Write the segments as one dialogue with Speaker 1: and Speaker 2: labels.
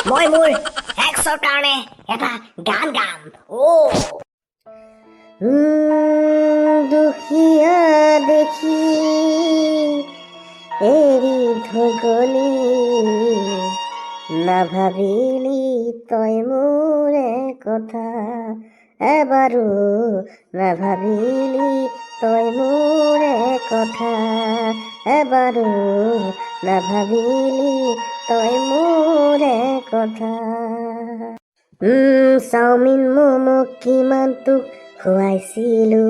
Speaker 1: মই মোৰ এক্সৰ কাৰণে এটা গান গাম। দুখীয়া দেখি এৰি থৈ গলি, নাভাবিলি তই মোৰে কথা এবাৰো, নাভাবিলি তই মোৰে কথা এবাৰো, নাভাবিলি তই মোৰে কথা। চাওমিন ম'ম' কিমান তোক খুৱাইছিলো,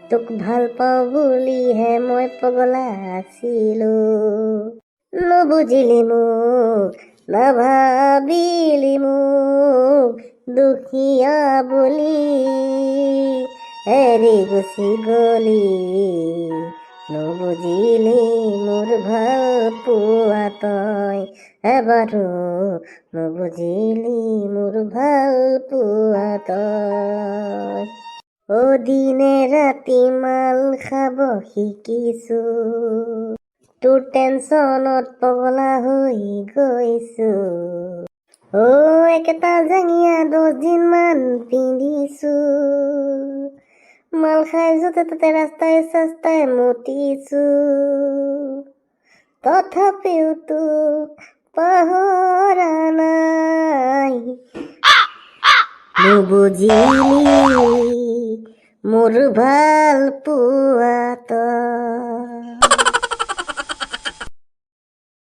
Speaker 1: তোক ভাল পাওঁ বুলিহে মই পগলা আছিলো। নুবুজিলি মোক, নাভাবিলি মোক দুখীয়া বুলি, এৰি গুচি গলি। নুবুজিলি মোৰ ভাল পোৱা তই এবাৰো, নুবুজিলি মোৰ ভাল পোৱা তই। দিনে ৰাতি মাল খাব শিকিছো, তোৰ টেনচনত পগলা হৈ গৈছো। একেটা জাঙিয়া 10 দিন মান পিন্ধিছো, মাল খাই য'তে ত'তে ৰাস্তাই চাস্তাই মুতিছো। তথাপিও তোক পাহৰা নাই, নুবুজিলি মোৰ ভাল পোৱা তই।